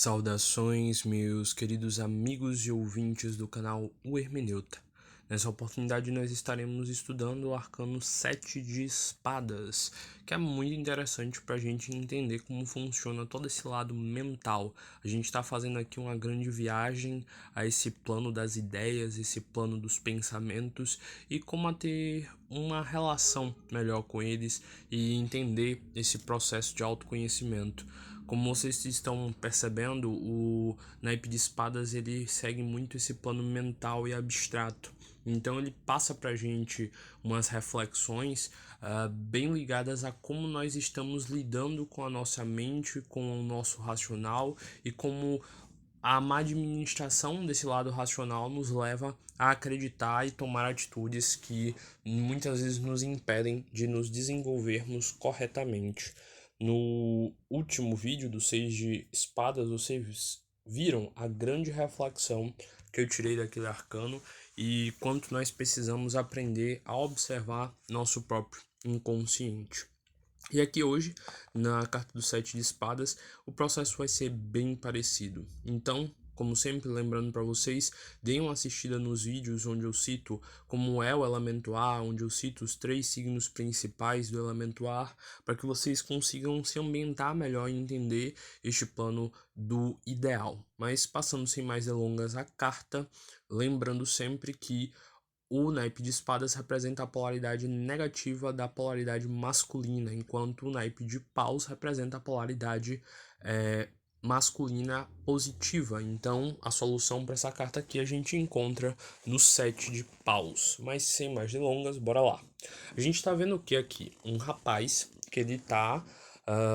Saudações, meus queridos amigos e ouvintes do canal O Hermeneuta. Nessa oportunidade nós estaremos estudando o arcano 7 de espadas, que é muito interessante para a gente entender como funciona todo esse lado mental. A gente está fazendo aqui uma grande viagem a esse plano das ideias, esse plano dos pensamentos e como a ter uma relação melhor com eles e entender esse processo de autoconhecimento. Como vocês estão percebendo, o naipe de espadas ele segue muito esse plano mental e abstrato. Então ele passa pra gente umas reflexões bem ligadas a como nós estamos lidando com a nossa mente, com o nosso racional e como a má administração desse lado racional nos leva a acreditar e tomar atitudes que muitas vezes nos impedem de nos desenvolvermos corretamente. No último vídeo do 6 de espadas, vocês viram a grande reflexão que eu tirei daquele arcano e quanto nós precisamos aprender a observar nosso próprio inconsciente. E aqui hoje, na carta do 7 de espadas, o processo vai ser bem parecido. Então, como sempre, lembrando para vocês, deem uma assistida nos vídeos onde eu cito como é o elemento ar, onde eu cito os 3 signos principais do elemento ar, para que vocês consigam se ambientar melhor e entender este plano do ideal. Mas passando sem mais delongas a carta, lembrando sempre que o naipe de espadas representa a polaridade negativa da polaridade masculina, enquanto o naipe de paus representa a polaridade masculina positiva. Então, a solução para essa carta aqui a gente encontra no 7 de paus. Mas sem mais delongas, bora lá. A gente está vendo o que aqui? Um rapaz que ele está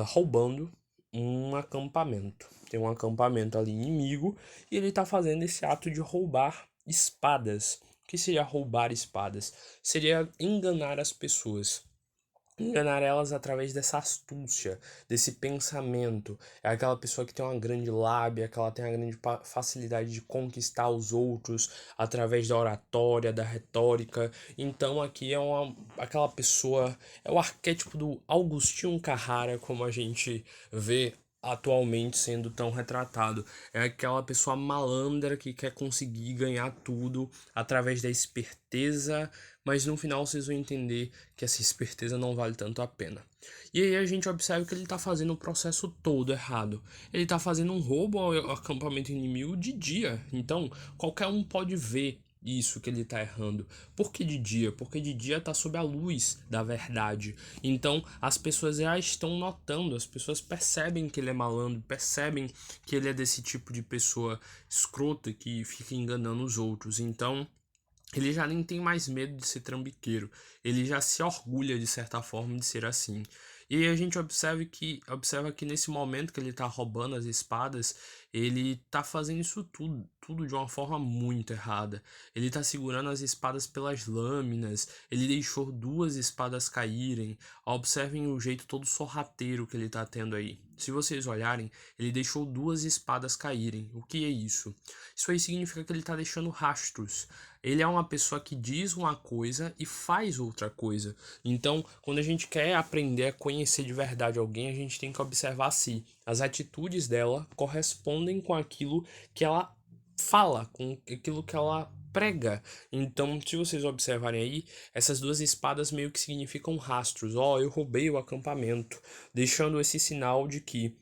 roubando um acampamento. Tem um acampamento ali inimigo e ele está fazendo esse ato de roubar espadas. O que seria roubar espadas? Seria enganar as pessoas. Enganar elas através dessa astúcia, desse pensamento. É aquela pessoa que tem uma grande lábia, que ela tem uma grande facilidade de conquistar os outros através da oratória, da retórica. Então aqui é aquela pessoa, é o arquétipo do Agostinho Carrara, como a gente vê atualmente sendo tão retratado. É aquela pessoa malandra que quer conseguir ganhar tudo através da esperteza, mas no final vocês vão entender que essa esperteza não vale tanto a pena. E aí a gente observa que ele está fazendo o processo todo errado. Ele está fazendo um roubo ao acampamento inimigo de dia. Então, qualquer um pode ver isso que ele está errando. Por que de dia? Porque de dia está sob a luz da verdade. Então as pessoas já estão notando, as pessoas percebem que ele é malandro, percebem que ele é desse tipo de pessoa escrota que fica enganando os outros. Então ele já nem tem mais medo de ser trambiqueiro. Ele já se orgulha, de certa forma, de ser assim. E aí a gente observa que nesse momento que ele está roubando as espadas, ele está fazendo isso tudo de uma forma muito errada. Ele está segurando as espadas pelas lâminas, ele deixou 2 espadas caírem. Observem o jeito todo sorrateiro que ele está tendo aí. Se vocês olharem, ele deixou 2 espadas caírem. O que é isso? Isso aí significa que ele está deixando rastros. Ele é uma pessoa que diz uma coisa e faz outra coisa. Então, quando a gente quer aprender a conhecer de verdade alguém, a gente tem que observar se as atitudes dela correspondem com aquilo que ela fala, com aquilo que ela prega. Então, se vocês observarem aí, essas 2 espadas meio que significam rastros. Eu roubei o acampamento, deixando esse sinal de que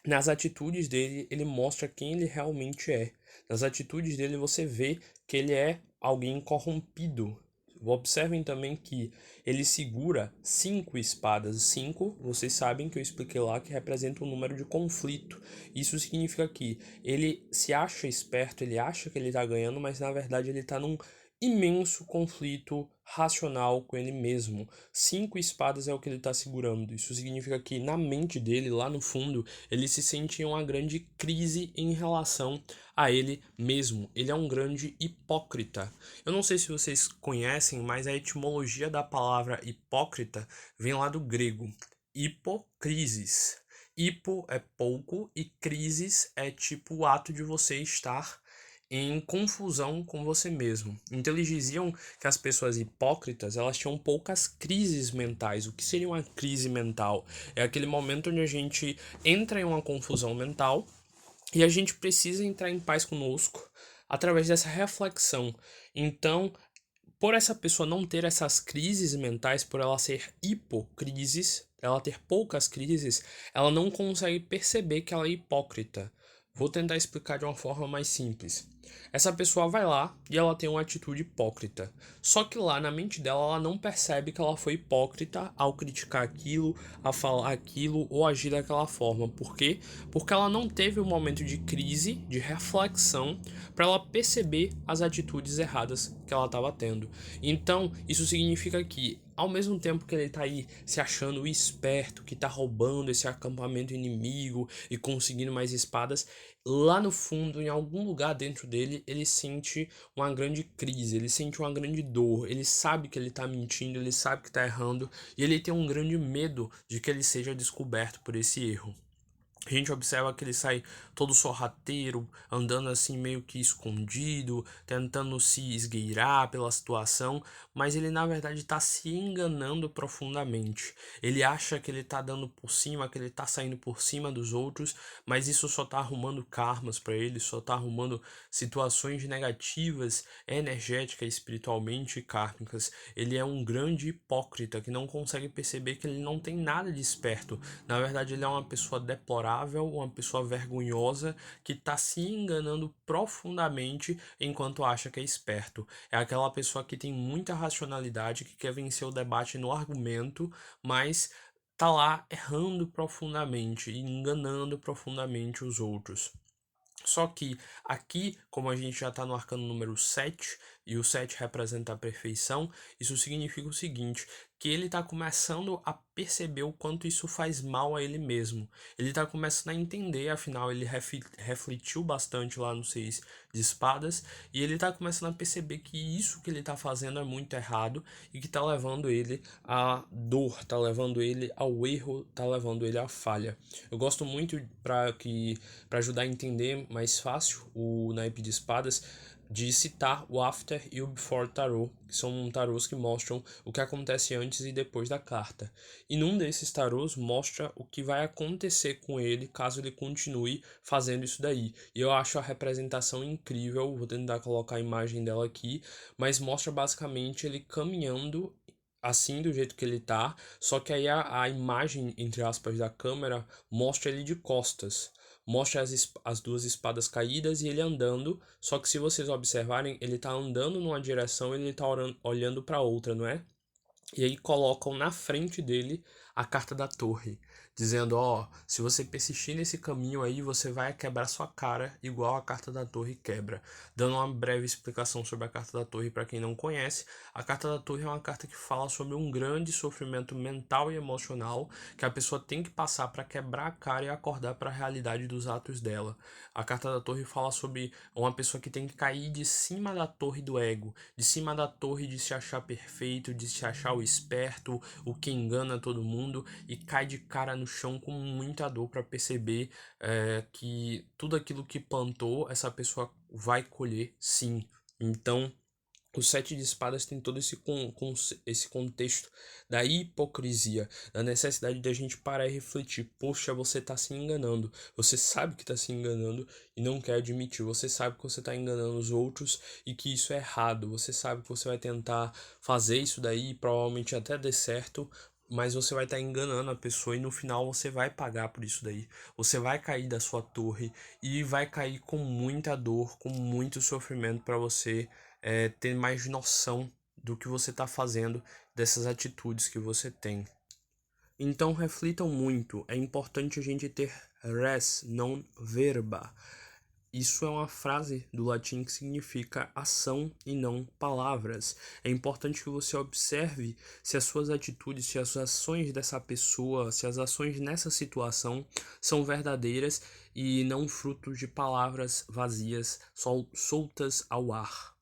nas atitudes dele, ele mostra quem ele realmente é. Nas atitudes dele, você vê que ele é alguém corrompido. Observem também que ele segura 5 espadas. 5, vocês sabem que eu expliquei lá, que representa um número de conflito. Isso significa que ele se acha esperto, ele acha que ele está ganhando, mas na verdade ele está num imenso conflito racional com ele mesmo. 5 espadas é o que ele está segurando. Isso significa que na mente dele, lá no fundo, ele se sente em uma grande crise em relação a ele mesmo. Ele é um grande hipócrita. Eu não sei se vocês conhecem, mas a etimologia da palavra hipócrita vem lá do grego. Hipocrisis. Hipo é pouco e crisis é tipo o ato de você estar em confusão com você mesmo. Então eles diziam que as pessoas hipócritas, elas tinham poucas crises mentais. O que seria uma crise mental? É aquele momento onde a gente entra em uma confusão mental E a gente precisa entrar em paz conosco através dessa reflexão. Então, por essa pessoa não ter essas crises mentais, por ela ser hipocrises, ela ter poucas crises, ela não consegue perceber que ela é hipócrita. Vou tentar explicar de uma forma mais simples. Essa pessoa vai lá e ela tem uma atitude hipócrita. Só que lá na mente dela ela não percebe que ela foi hipócrita ao criticar aquilo, a falar aquilo ou agir daquela forma. Por quê? Porque ela não teve um momento de crise, de reflexão, para ela perceber as atitudes erradas que ela estava tendo. Então, isso significa que ao mesmo tempo que ele tá aí se achando o esperto, que tá roubando esse acampamento inimigo e conseguindo mais espadas, lá no fundo, em algum lugar dentro dele, ele sente uma grande crise, ele sente uma grande dor, ele sabe que ele tá mentindo, ele sabe que tá errando, e ele tem um grande medo de que ele seja descoberto por esse erro. A gente observa que ele sai todo sorrateiro, andando assim meio que escondido, tentando se esgueirar pela situação, mas ele na verdade está se enganando profundamente. Ele acha que ele está dando por cima, que ele está saindo por cima dos outros, mas isso só está arrumando karmas para ele, só está arrumando situações negativas, energéticas, espiritualmente e kármicas. Ele é um grande hipócrita que não consegue perceber que ele não tem nada de esperto. Na verdade, ele é uma pessoa deplorável, uma pessoa vergonhosa que está se enganando profundamente enquanto acha que é esperto. É aquela pessoa que tem muita racionalidade, que quer vencer o debate no argumento, mas tá lá errando profundamente e enganando profundamente os outros. Só que aqui, como a gente já está no arcano número 7 e o 7 representa a perfeição, isso significa o seguinte, que ele está começando a perceber o quanto isso faz mal a ele mesmo. Ele está começando a entender, afinal ele refletiu bastante lá no 6 de espadas, e ele está começando a perceber que isso que ele está fazendo é muito errado e que está levando ele à dor, está levando ele ao erro, está levando ele à falha. Eu gosto muito para ajudar a entender mais fácil o naipe de espadas, de citar o After e o Before Tarot, que são tarôs que mostram o que acontece antes e depois da carta. E num desses tarôs mostra o que vai acontecer com ele caso ele continue fazendo isso daí. E eu acho a representação incrível, vou tentar colocar a imagem dela aqui, mas mostra basicamente ele caminhando assim do jeito que ele tá, só que aí a imagem, entre aspas, da câmera mostra ele de costas. Mostra as duas espadas caídas e ele andando, só que se vocês observarem, ele tá andando numa direção e ele tá olhando para outra, não é? E aí colocam na frente dele a carta da torre, dizendo, ó, se você persistir nesse caminho aí, você vai quebrar sua cara, igual a carta da torre quebra. Dando uma breve explicação sobre a carta da torre para quem não conhece, a carta da torre é uma carta que fala sobre um grande sofrimento mental e emocional que a pessoa tem que passar para quebrar a cara e acordar para a realidade dos atos dela. A carta da torre fala sobre uma pessoa que tem que cair de cima da torre do ego, de cima da torre de se achar perfeito, de se achar o esperto, o que engana todo mundo, e cai de cara no chão com muita dor para perceber que tudo aquilo que plantou, essa pessoa vai colher sim. Então, o sete de espadas tem todo esse contexto da hipocrisia, da necessidade de a gente parar e refletir. Poxa, você está se enganando. Você sabe que está se enganando e não quer admitir. Você sabe que você está enganando os outros e que isso é errado. Você sabe que você vai tentar fazer isso daí e provavelmente até dê certo, mas você vai estar enganando a pessoa e no final você vai pagar por isso daí. Você vai cair da sua torre e vai cair com muita dor, com muito sofrimento para você ter mais noção do que você está fazendo, dessas atitudes que você tem. Então reflitam muito, é importante a gente ter res non verba. Isso é uma frase do latim que significa ação e não palavras. É importante que você observe se as suas atitudes, se as ações dessa pessoa, se as ações nessa situação são verdadeiras e não frutos de palavras vazias, soltas ao ar.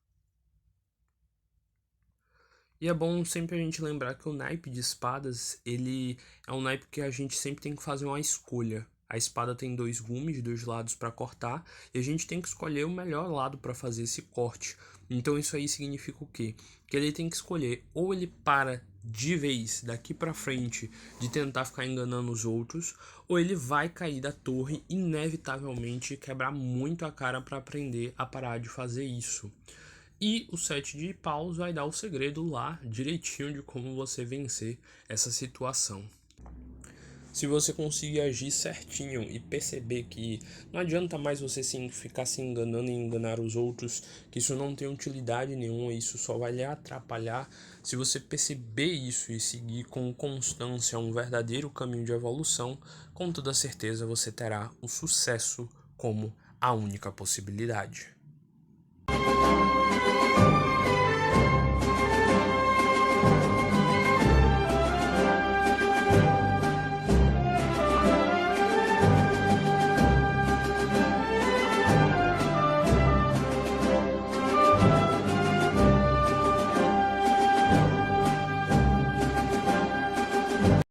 E é bom sempre a gente lembrar que o naipe de espadas, ele é um naipe que a gente sempre tem que fazer uma escolha. A espada tem dois gumes de dois lados para cortar e a gente tem que escolher o melhor lado para fazer esse corte. Então isso aí significa o quê? Que ele tem que escolher ou ele para de vez daqui pra frente de tentar ficar enganando os outros, ou ele vai cair da torre inevitavelmente e quebrar muito a cara para aprender a parar de fazer isso. E o 7 de paus vai dar o segredo lá direitinho de como você vencer essa situação. Se você conseguir agir certinho e perceber que não adianta mais você ficar se enganando e enganar os outros, que isso não tem utilidade nenhuma, isso só vai lhe atrapalhar. Se você perceber isso e seguir com constância um verdadeiro caminho de evolução, com toda certeza você terá o sucesso como a única possibilidade.